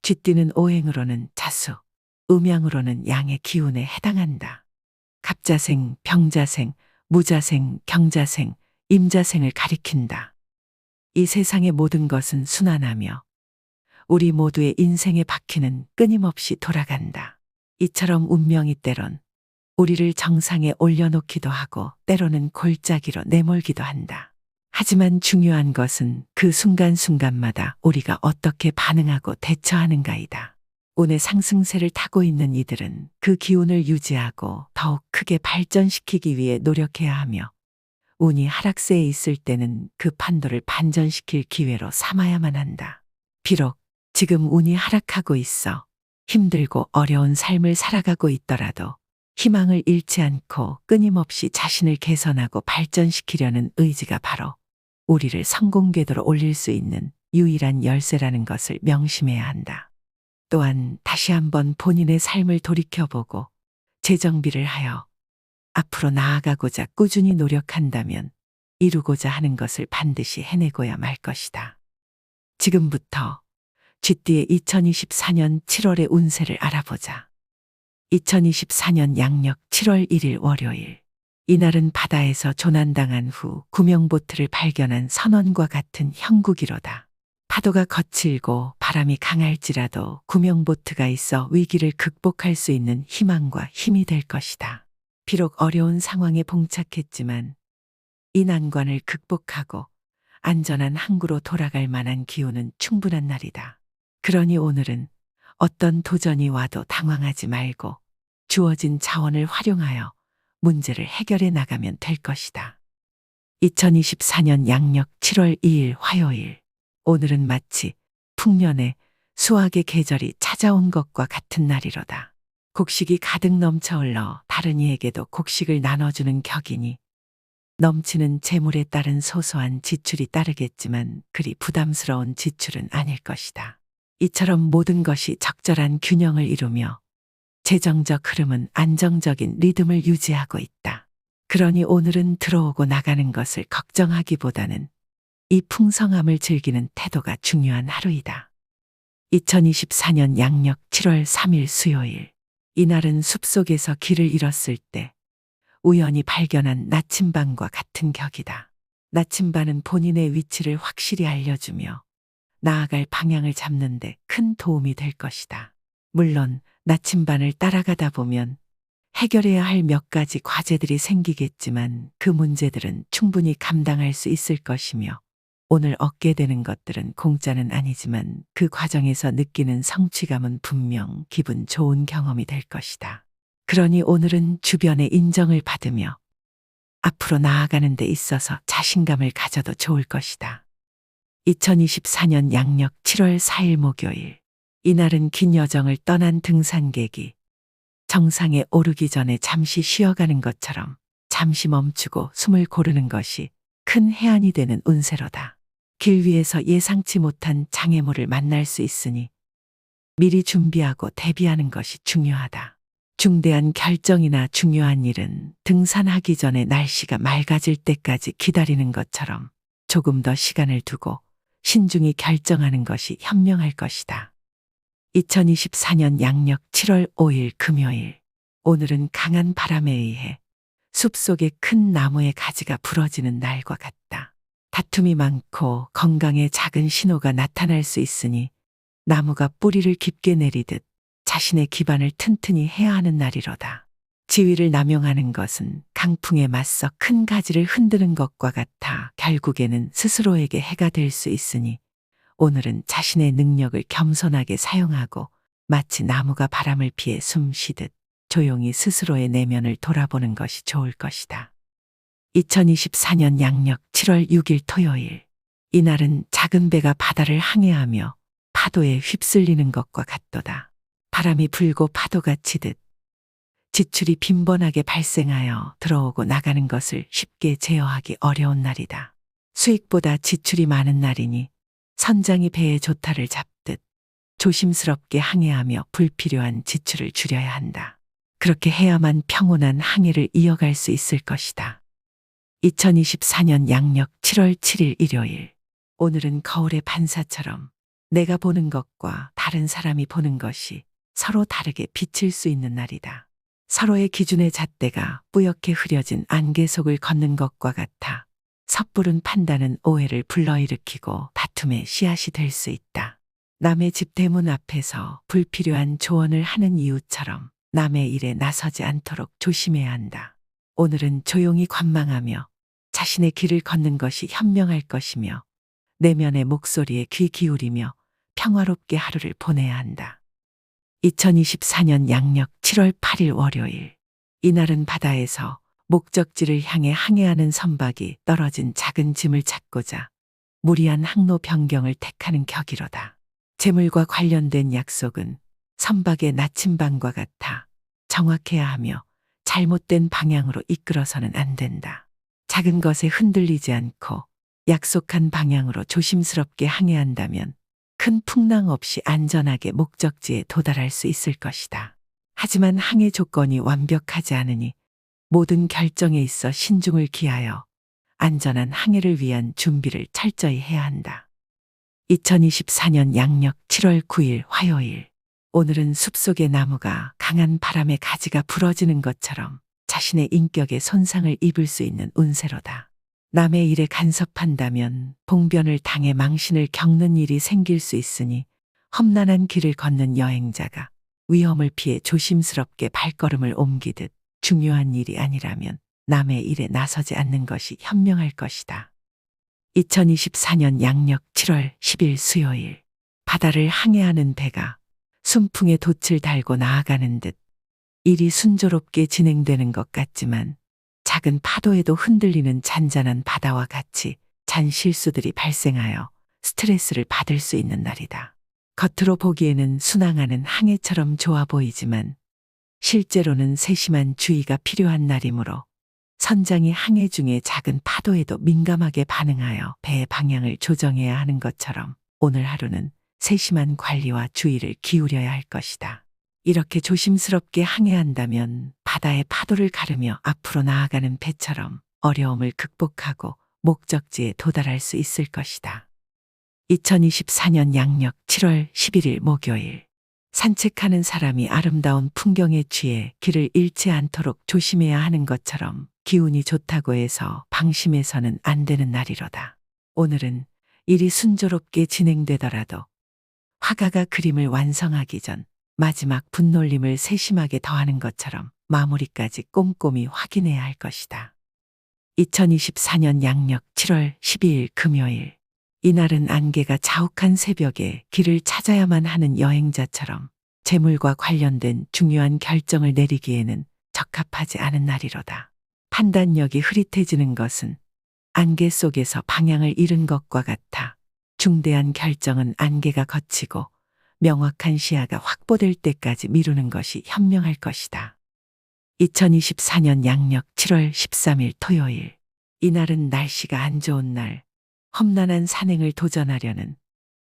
쥐띠는 오행으로는 자수, 음양으로는 양의 기운에 해당한다. 갑자생, 병자생, 무자생, 경자생, 임자생을 가리킨다. 이 세상의 모든 것은 순환하며 우리 모두의 인생의 바퀴는 끊임없이 돌아간다. 이처럼 운명이 때론 우리를 정상에 올려놓기도 하고 때로는 골짜기로 내몰기도 한다. 하지만 중요한 것은 그 순간순간마다 우리가 어떻게 반응하고 대처하는가이다. 운의 상승세를 타고 있는 이들은 그 기운을 유지하고 더욱 크게 발전시키기 위해 노력해야 하며 운이 하락세에 있을 때는 그 판도를 반전시킬 기회로 삼아야만 한다. 비록 지금 운이 하락하고 있어 힘들고 어려운 삶을 살아가고 있더라도 희망을 잃지 않고 끊임없이 자신을 개선하고 발전시키려는 의지가 바로 우리를 성공 궤도로 올릴 수 있는 유일한 열쇠라는 것을 명심해야 한다. 또한 다시 한번 본인의 삶을 돌이켜보고 재정비를 하여 앞으로 나아가고자 꾸준히 노력한다면 이루고자 하는 것을 반드시 해내고야 말 것이다. 지금부터 쥐띠의 2024년 7월의 운세를 알아보자. 2024년 양력 7월 1일 월요일. 이날은 바다에서 조난당한 후 구명보트를 발견한 선원과 같은 형국이로다. 파도가 거칠고 바람이 강할지라도 구명보트가 있어 위기를 극복할 수 있는 희망과 힘이 될 것이다. 비록 어려운 상황에 봉착했지만 이 난관을 극복하고 안전한 항구로 돌아갈 만한 기운은 충분한 날이다. 그러니 오늘은 어떤 도전이 와도 당황하지 말고 주어진 자원을 활용하여 문제를 해결해 나가면 될 것이다. 2024년 양력 7월 2일 화요일. 오늘은 마치 풍년의 수확의 계절이 찾아온 것과 같은 날이로다. 곡식이 가득 넘쳐 흘러 다른 이에게도 곡식을 나눠주는 격이니 넘치는 재물에 따른 소소한 지출이 따르겠지만 그리 부담스러운 지출은 아닐 것이다. 이처럼 모든 것이 적절한 균형을 이루며 재정적 흐름은 안정적인 리듬을 유지하고 있다. 그러니 오늘은 들어오고 나가는 것을 걱정하기보다는 이 풍성함을 즐기는 태도가 중요한 하루이다. 2024년 양력 7월 3일 수요일. 이날은 숲속에서 길을 잃었을 때 우연히 발견한 나침반과 같은 격이다. 나침반은 본인의 위치를 확실히 알려주며 나아갈 방향을 잡는 데 큰 도움이 될 것이다. 물론 나침반을 따라가다 보면 해결해야 할 몇 가지 과제들이 생기겠지만 그 문제들은 충분히 감당할 수 있을 것이며 오늘 얻게 되는 것들은 공짜는 아니지만 그 과정에서 느끼는 성취감은 분명 기분 좋은 경험이 될 것이다. 그러니 오늘은 주변의 인정을 받으며 앞으로 나아가는 데 있어서 자신감을 가져도 좋을 것이다. 2024년 양력 7월 4일 목요일. 이날은 긴 여정을 떠난 등산객이 정상에 오르기 전에 잠시 쉬어가는 것처럼 잠시 멈추고 숨을 고르는 것이 큰 해안이 되는 운세로다. 길 위에서 예상치 못한 장애물을 만날 수 있으니 미리 준비하고 대비하는 것이 중요하다. 중대한 결정이나 중요한 일은 등산하기 전에 날씨가 맑아질 때까지 기다리는 것처럼 조금 더 시간을 두고 신중히 결정하는 것이 현명할 것이다. 2024년 양력 7월 5일 금요일. 오늘은 강한 바람에 의해 숲속의 큰 나무의 가지가 부러지는 날과 같다. 다툼이 많고 건강에 작은 신호가 나타날 수 있으니 나무가 뿌리를 깊게 내리듯 자신의 기반을 튼튼히 해야 하는 날이로다. 지위를 남용하는 것은 강풍에 맞서 큰 가지를 흔드는 것과 같아 결국에는 스스로에게 해가 될 수 있으니 오늘은 자신의 능력을 겸손하게 사용하고 마치 나무가 바람을 피해 숨 쉬듯 조용히 스스로의 내면을 돌아보는 것이 좋을 것이다. 2024년 양력 7월 6일 토요일. 이날은 작은 배가 바다를 항해하며 파도에 휩쓸리는 것과 같도다. 바람이 불고 파도가 치듯 지출이 빈번하게 발생하여 들어오고 나가는 것을 쉽게 제어하기 어려운 날이다. 수익보다 지출이 많은 날이니 선장이 배의 조타를 잡듯 조심스럽게 항해하며 불필요한 지출을 줄여야 한다. 그렇게 해야만 평온한 항해를 이어갈 수 있을 것이다. 2024년 양력 7월 7일 일요일. 오늘은 거울의 반사처럼 내가 보는 것과 다른 사람이 보는 것이 서로 다르게 비칠 수 있는 날이다. 서로의 기준의 잣대가 뿌옇게 흐려진 안개 속을 걷는 것과 같아 섣부른 판단은 오해를 불러일으키고 다툼의 씨앗이 될 수 있다. 남의 집 대문 앞에서 불필요한 조언을 하는 이유처럼 남의 일에 나서지 않도록 조심해야 한다. 오늘은 조용히 관망하며 자신의 길을 걷는 것이 현명할 것이며 내면의 목소리에 귀 기울이며 평화롭게 하루를 보내야 한다. 2024년 양력 7월 8일 월요일. 이날은 바다에서 목적지를 향해 항해하는 선박이 떨어진 작은 짐을 찾고자 무리한 항로 변경을 택하는 격이로다. 재물과 관련된 약속은 선박의 나침반과 같아 정확해야 하며 잘못된 방향으로 이끌어서는 안 된다. 작은 것에 흔들리지 않고 약속한 방향으로 조심스럽게 항해한다면 큰 풍랑 없이 안전하게 목적지에 도달할 수 있을 것이다. 하지만 항해 조건이 완벽하지 않으니 모든 결정에 있어 신중을 기하여 안전한 항해를 위한 준비를 철저히 해야 한다. 2024년 양력 7월 9일 화요일. 오늘은 숲속의 나무가 강한 바람에 가지가 부러지는 것처럼 자신의 인격에 손상을 입을 수 있는 운세로다. 남의 일에 간섭한다면 봉변을 당해 망신을 겪는 일이 생길 수 있으니 험난한 길을 걷는 여행자가 위험을 피해 조심스럽게 발걸음을 옮기듯 중요한 일이 아니라면 남의 일에 나서지 않는 것이 현명할 것이다. 2024년 양력 7월 10일 수요일. 바다를 항해하는 배가 순풍에 돛을 달고 나아가는 듯 일이 순조롭게 진행되는 것 같지만 작은 파도에도 흔들리는 잔잔한 바다와 같이 잔 실수들이 발생하여 스트레스를 받을 수 있는 날이다. 겉으로 보기에는 순항하는 항해처럼 좋아 보이지만 실제로는 세심한 주의가 필요한 날이므로 선장이 항해 중에 작은 파도에도 민감하게 반응하여 배의 방향을 조정해야 하는 것처럼 오늘 하루는 세심한 관리와 주의를 기울여야 할 것이다. 이렇게 조심스럽게 항해한다면 바다의 파도를 가르며 앞으로 나아가는 배처럼 어려움을 극복하고 목적지에 도달할 수 있을 것이다. 2024년 양력 7월 11일 목요일. 산책하는 사람이 아름다운 풍경에 취해 길을 잃지 않도록 조심해야 하는 것처럼 기운이 좋다고 해서 방심해서는 안 되는 날이로다. 오늘은 일이 순조롭게 진행되더라도 화가가 그림을 완성하기 전 마지막 분놀림을 세심하게 더하는 것처럼 마무리까지 꼼꼼히 확인해야 할 것이다. 2024년 양력 7월 12일 금요일. 이날은 안개가 자욱한 새벽에 길을 찾아야만 하는 여행자처럼 재물과 관련된 중요한 결정을 내리기에는 적합하지 않은 날이로다. 판단력이 흐릿해지는 것은 안개 속에서 방향을 잃은 것과 같아 중대한 결정은 안개가 걷히고 명확한 시야가 확보될 때까지 미루는 것이 현명할 것이다. 2024년 양력 7월 13일 토요일. 이날은 날씨가 안 좋은 날, 험난한 산행을 도전하려는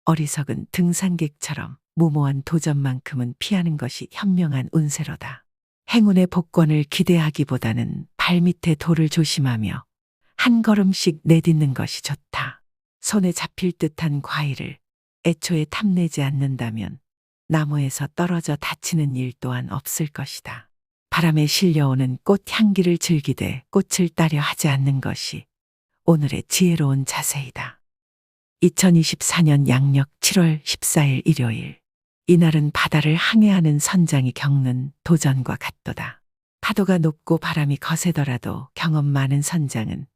어리석은 등산객처럼 무모한 도전만큼은 피하는 것이 현명한 운세로다. 행운의 복권을 기대하기보다는 발밑에 돌을 조심하며 한 걸음씩 내딛는 것이 좋다. 손에 잡힐 듯한 과일을 애초에 탐내지 않는다면 나무에서 떨어져 다치는 일 또한 없을 것이다. 바람에 실려오는 꽃 향기를 즐기되 꽃을 따려 하지 않는 것이 오늘의 지혜로운 자세이다. 2024년 양력 7월 14일 일요일. 이날은 바다를 항해하는 선장이 겪는 도전과 같도다. 파도가 높고 바람이 거세더라도 경험 많은 선장은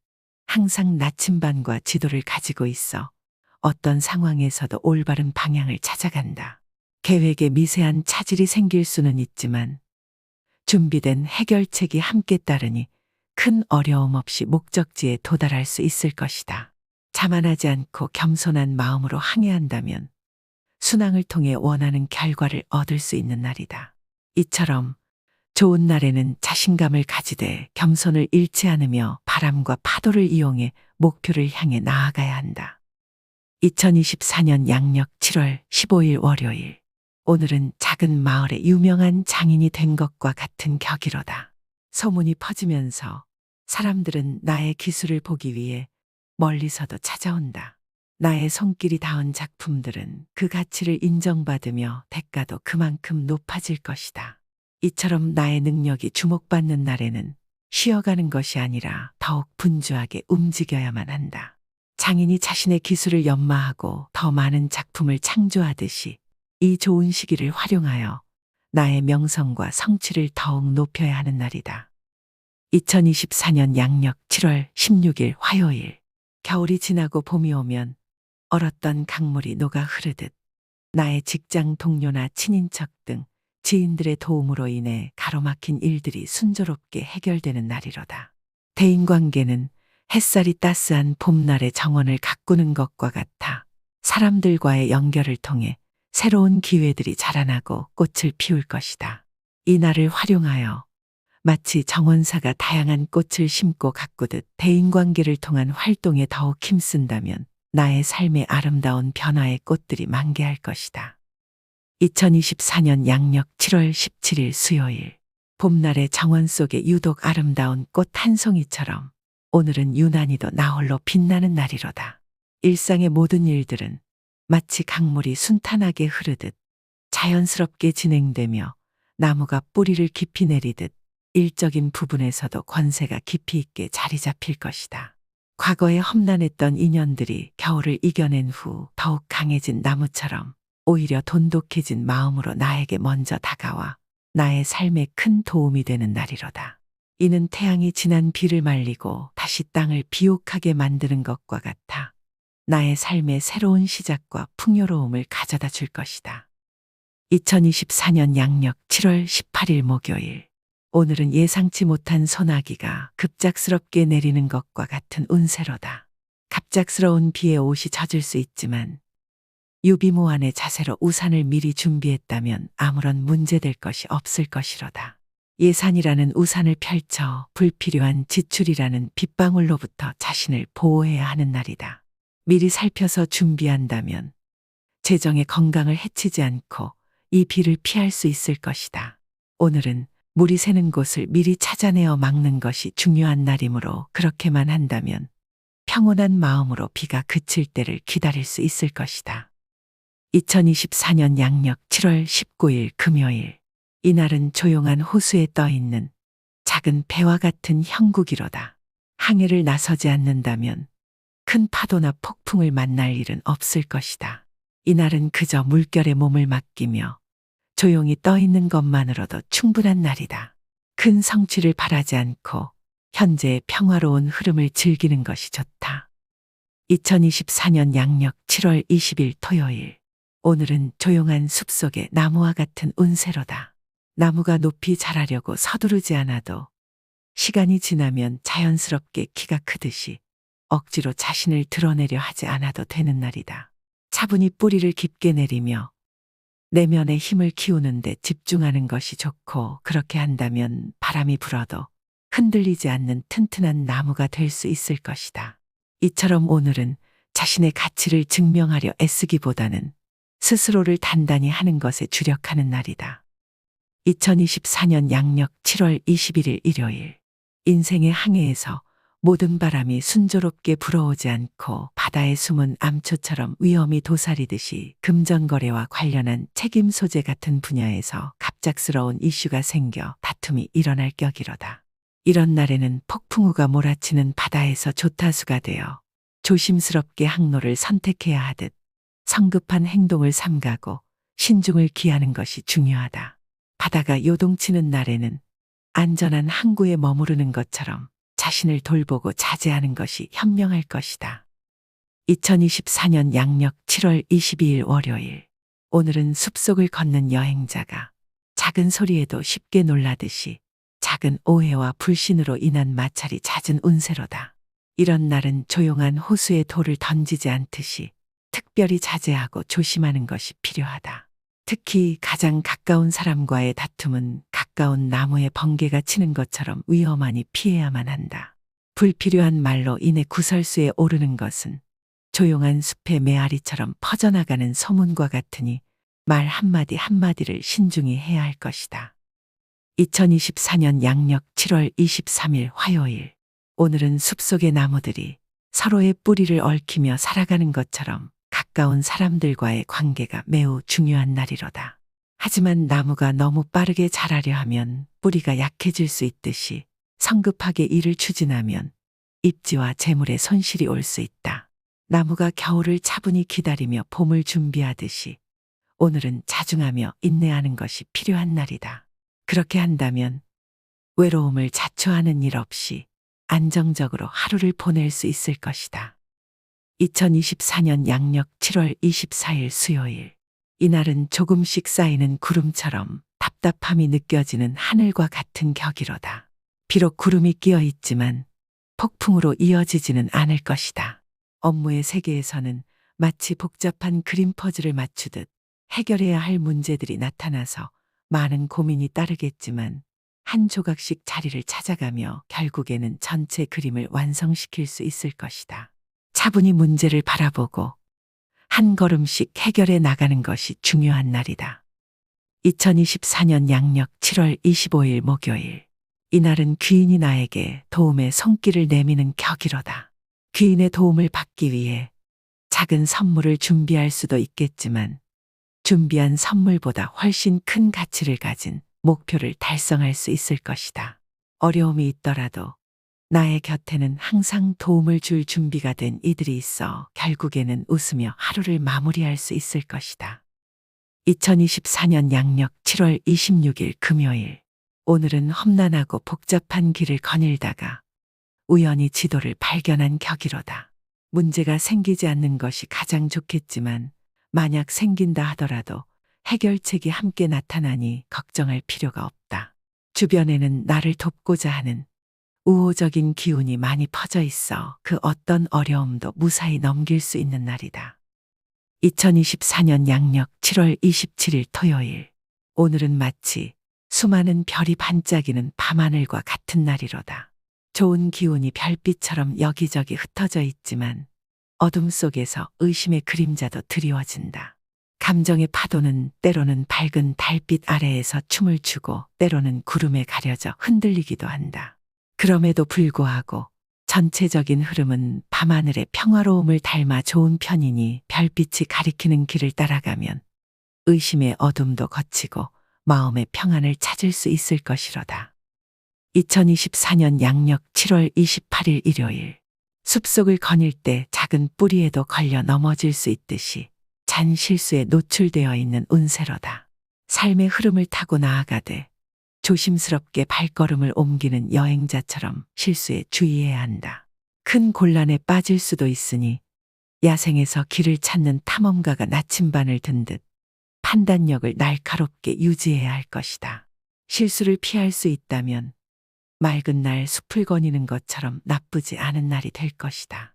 항상 나침반과 지도를 가지고 있어 어떤 상황에서도 올바른 방향을 찾아간다. 계획에 미세한 차질이 생길 수는 있지만 준비된 해결책이 함께 따르니 큰 어려움 없이 목적지에 도달할 수 있을 것이다. 자만하지 않고 겸손한 마음으로 항해한다면 순항을 통해 원하는 결과를 얻을 수 있는 날이다. 이처럼 좋은 날에는 자신감을 가지되 겸손을 잃지 않으며 바람과 파도를 이용해 목표를 향해 나아가야 한다. 2024년 양력 7월 15일 월요일. 오늘은 작은 마을의 유명한 장인이 된 것과 같은 격이로다. 소문이 퍼지면서 사람들은 나의 기술을 보기 위해 멀리서도 찾아온다. 나의 손길이 닿은 작품들은 그 가치를 인정받으며 대가도 그만큼 높아질 것이다. 이처럼 나의 능력이 주목받는 날에는 쉬어가는 것이 아니라 더욱 분주하게 움직여야만 한다. 장인이 자신의 기술을 연마하고 더 많은 작품을 창조하듯이 이 좋은 시기를 활용하여 나의 명성과 성취를 더욱 높여야 하는 날이다. 2024년 양력 7월 16일 화요일. 겨울이 지나고 봄이 오면 얼었던 강물이 녹아 흐르듯 나의 직장 동료나 친인척 등 지인들의 도움으로 인해 가로막힌 일들이 순조롭게 해결되는 날이로다. 대인관계는 햇살이 따스한 봄날의 정원을 가꾸는 것과 같아 사람들과의 연결을 통해 새로운 기회들이 자라나고 꽃을 피울 것이다. 이 날을 활용하여 마치 정원사가 다양한 꽃을 심고 가꾸듯 대인관계를 통한 활동에 더욱 힘쓴다면 나의 삶의 아름다운 변화의 꽃들이 만개할 것이다. 2024년 양력 7월 17일 수요일. 봄날의 정원 속에 유독 아름다운 꽃 한 송이처럼 오늘은 유난히도 나홀로 빛나는 날이로다. 일상의 모든 일들은 마치 강물이 순탄하게 흐르듯 자연스럽게 진행되며 나무가 뿌리를 깊이 내리듯 일적인 부분에서도 권세가 깊이 있게 자리 잡힐 것이다. 과거에 험난했던 인연들이 겨울을 이겨낸 후 더욱 강해진 나무처럼 오히려 돈독해진 마음으로 나에게 먼저 다가와 나의 삶에 큰 도움이 되는 날이로다. 이는 태양이 지난 비를 말리고 다시 땅을 비옥하게 만드는 것과 같아 나의 삶의 새로운 시작과 풍요로움을 가져다 줄 것이다. 2024년 양력 7월 18일 목요일. 오늘은 예상치 못한 소나기가 급작스럽게 내리는 것과 같은 운세로다. 갑작스러운 비에 옷이 젖을 수 있지만 유비무환의 자세로 우산을 미리 준비했다면 아무런 문제될 것이 없을 것이로다. 예산이라는 우산을 펼쳐 불필요한 지출이라는 빗방울로부터 자신을 보호해야 하는 날이다. 미리 살펴서 준비한다면 재정의 건강을 해치지 않고 이 비를 피할 수 있을 것이다. 오늘은 물이 새는 곳을 미리 찾아내어 막는 것이 중요한 날이므로 그렇게만 한다면 평온한 마음으로 비가 그칠 때를 기다릴 수 있을 것이다. 2024년 양력 7월 19일 금요일. 이날은 조용한 호수에 떠있는 작은 배와 같은 형국이로다. 항해를 나서지 않는다면 큰 파도나 폭풍을 만날 일은 없을 것이다. 이날은 그저 물결에 몸을 맡기며 조용히 떠있는 것만으로도 충분한 날이다. 큰 성취를 바라지 않고 현재의 평화로운 흐름을 즐기는 것이 좋다. 2024년 양력 7월 20일 토요일. 오늘은 조용한 숲속의 나무와 같은 운세로다. 나무가 높이 자라려고 서두르지 않아도 시간이 지나면 자연스럽게 키가 크듯이 억지로 자신을 드러내려 하지 않아도 되는 날이다. 차분히 뿌리를 깊게 내리며 내면의 힘을 키우는 데 집중하는 것이 좋고, 그렇게 한다면 바람이 불어도 흔들리지 않는 튼튼한 나무가 될 수 있을 것이다. 이처럼 오늘은 자신의 가치를 증명하려 애쓰기보다는 스스로를 단단히 하는 것에 주력하는 날이다. 2024년 양력 7월 21일 일요일. 인생의 항해에서 모든 바람이 순조롭게 불어오지 않고 바다의 숨은 암초처럼 위험이 도사리듯이 금전거래와 관련한 책임 소재 같은 분야에서 갑작스러운 이슈가 생겨 다툼이 일어날 격이로다. 이런 날에는 폭풍우가 몰아치는 바다에서 조타수가 되어 조심스럽게 항로를 선택해야 하듯 성급한 행동을 삼가고 신중을 기하는 것이 중요하다. 바다가 요동치는 날에는 안전한 항구에 머무르는 것처럼 자신을 돌보고 자제하는 것이 현명할 것이다. 2024년 양력 7월 22일 월요일. 오늘은 숲속을 걷는 여행자가 작은 소리에도 쉽게 놀라듯이 작은 오해와 불신으로 인한 마찰이 잦은 운세로다. 이런 날은 조용한 호수에 돌을 던지지 않듯이 특별히 자제하고 조심하는 것이 필요하다. 특히 가장 가까운 사람과의 다툼은 가까운 나무에 번개가 치는 것처럼 위험하니 피해야만 한다. 불필요한 말로 인해 구설수에 오르는 것은 조용한 숲의 메아리처럼 퍼져나가는 소문과 같으니 말 한마디 한마디를 신중히 해야 할 것이다. 2024년 양력 7월 23일 화요일. 오늘은 숲속의 나무들이 서로의 뿌리를 얽히며 살아가는 것처럼 가까운 사람들과의 관계가 매우 중요한 날이로다. 하지만 나무가 너무 빠르게 자라려 하면 뿌리가 약해질 수 있듯이 성급하게 일을 추진하면 입지와 재물에 손실이 올 수 있다. 나무가 겨울을 차분히 기다리며 봄을 준비하듯이 오늘은 자중하며 인내하는 것이 필요한 날이다. 그렇게 한다면 외로움을 자초하는 일 없이 안정적으로 하루를 보낼 수 있을 것이다. 2024년 양력 7월 24일 수요일. 이날은 조금씩 쌓이는 구름처럼 답답함이 느껴지는 하늘과 같은 격이로다. 비록 구름이 끼어 있지만 폭풍으로 이어지지는 않을 것이다. 업무의 세계에서는 마치 복잡한 그림 퍼즐을 맞추듯 해결해야 할 문제들이 나타나서 많은 고민이 따르겠지만 한 조각씩 자리를 찾아가며 결국에는 전체 그림을 완성시킬 수 있을 것이다. 차분히 문제를 바라보고 한 걸음씩 해결해 나가는 것이 중요한 날이다. 2024년 양력 7월 25일 목요일. 이날은 귀인이 나에게 도움의 손길을 내미는 격이로다. 귀인의 도움을 받기 위해 작은 선물을 준비할 수도 있겠지만 준비한 선물보다 훨씬 큰 가치를 가진 목표를 달성할 수 있을 것이다. 어려움이 있더라도 나의 곁에는 항상 도움을 줄 준비가 된 이들이 있어 결국에는 웃으며 하루를 마무리할 수 있을 것이다. 2024년 양력 7월 26일 금요일. 오늘은 험난하고 복잡한 길을 거닐다가 우연히 지도를 발견한 격이로다. 문제가 생기지 않는 것이 가장 좋겠지만 만약 생긴다 하더라도 해결책이 함께 나타나니 걱정할 필요가 없다. 주변에는 나를 돕고자 하는 우호적인 기운이 많이 퍼져 있어 그 어떤 어려움도 무사히 넘길 수 있는 날이다. 2024년 양력 7월 27일 토요일. 오늘은 마치 수많은 별이 반짝이는 밤하늘과 같은 날이로다. 좋은 기운이 별빛처럼 여기저기 흩어져 있지만 어둠 속에서 의심의 그림자도 드리워진다. 감정의 파도는 때로는 밝은 달빛 아래에서 춤을 추고 때로는 구름에 가려져 흔들리기도 한다. 그럼에도 불구하고 전체적인 흐름은 밤하늘의 평화로움을 닮아 좋은 편이니 별빛이 가리키는 길을 따라가면 의심의 어둠도 거치고 마음의 평안을 찾을 수 있을 것이로다. 2024년 양력 7월 28일 일요일. 숲속을 거닐 때 작은 뿌리에도 걸려 넘어질 수 있듯이 잔 실수에 노출되어 있는 운세로다. 삶의 흐름을 타고 나아가되 조심스럽게 발걸음을 옮기는 여행자처럼 실수에 주의해야 한다. 큰 곤란에 빠질 수도 있으니 야생에서 길을 찾는 탐험가가 나침반을 든 듯 판단력을 날카롭게 유지해야 할 것이다. 실수를 피할 수 있다면 맑은 날 숲을 거니는 것처럼 나쁘지 않은 날이 될 것이다.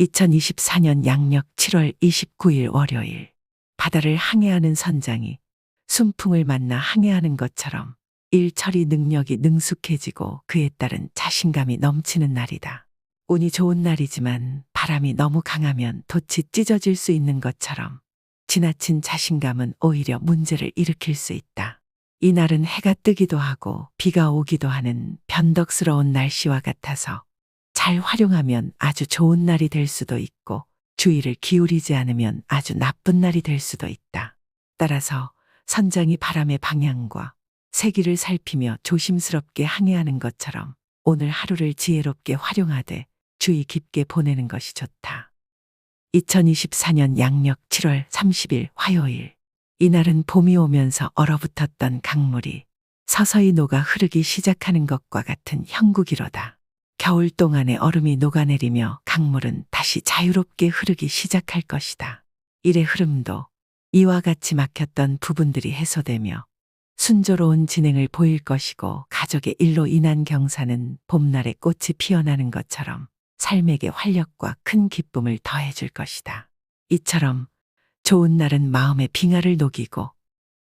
2024년 양력 7월 29일 월요일. 바다를 항해하는 선장이 순풍을 만나 항해하는 것처럼 일 처리 능력이 능숙해지고 그에 따른 자신감이 넘치는 날이다. 운이 좋은 날이지만 바람이 너무 강하면 돛이 찢어질 수 있는 것처럼 지나친 자신감은 오히려 문제를 일으킬 수 있다. 이 날은 해가 뜨기도 하고 비가 오기도 하는 변덕스러운 날씨와 같아서 잘 활용하면 아주 좋은 날이 될 수도 있고 주의를 기울이지 않으면 아주 나쁜 날이 될 수도 있다. 따라서 선장이 바람의 방향과 세기를 살피며 조심스럽게 항해하는 것처럼 오늘 하루를 지혜롭게 활용하되 주의 깊게 보내는 것이 좋다. 2024년 양력 7월 30일 화요일. 이날은 봄이 오면서 얼어붙었던 강물이 서서히 녹아 흐르기 시작하는 것과 같은 형국이로다. 겨울 동안의 얼음이 녹아내리며 강물은 다시 자유롭게 흐르기 시작할 것이다. 일의 흐름도 이와 같이 막혔던 부분들이 해소되며 순조로운 진행을 보일 것이고 가족의 일로 인한 경사는 봄날에 꽃이 피어나는 것처럼 삶에게 활력과 큰 기쁨을 더해줄 것이다. 이처럼 좋은 날은 마음의 빙하를 녹이고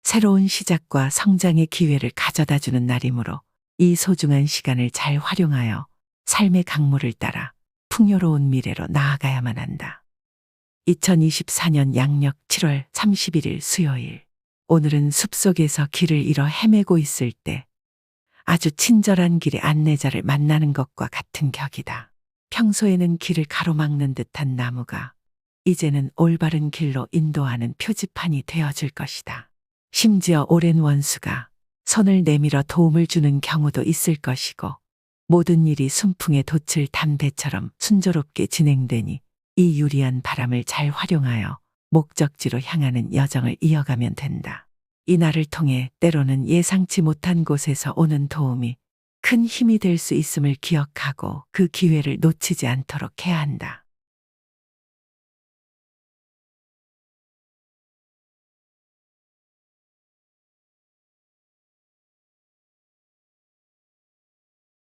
새로운 시작과 성장의 기회를 가져다주는 날이므로 이 소중한 시간을 잘 활용하여 삶의 강물을 따라 풍요로운 미래로 나아가야만 한다. 2024년 양력 7월 31일 수요일. 오늘은 숲속에서 길을 잃어 헤매고 있을 때 아주 친절한 길의 안내자를 만나는 것과 같은 격이다. 평소에는 길을 가로막는 듯한 나무가 이제는 올바른 길로 인도하는 표지판이 되어줄 것이다. 심지어 오랜 원수가 손을 내밀어 도움을 주는 경우도 있을 것이고 모든 일이 순풍에 돋칠 담배처럼 순조롭게 진행되니 이 유리한 바람을 잘 활용하여 목적지로 향하는 여정을 이어가면 된다. 이 날을 통해 때로는 예상치 못한 곳에서 오는 도움이 큰 힘이 될 수 있음을 기억하고 그 기회를 놓치지 않도록 해야 한다.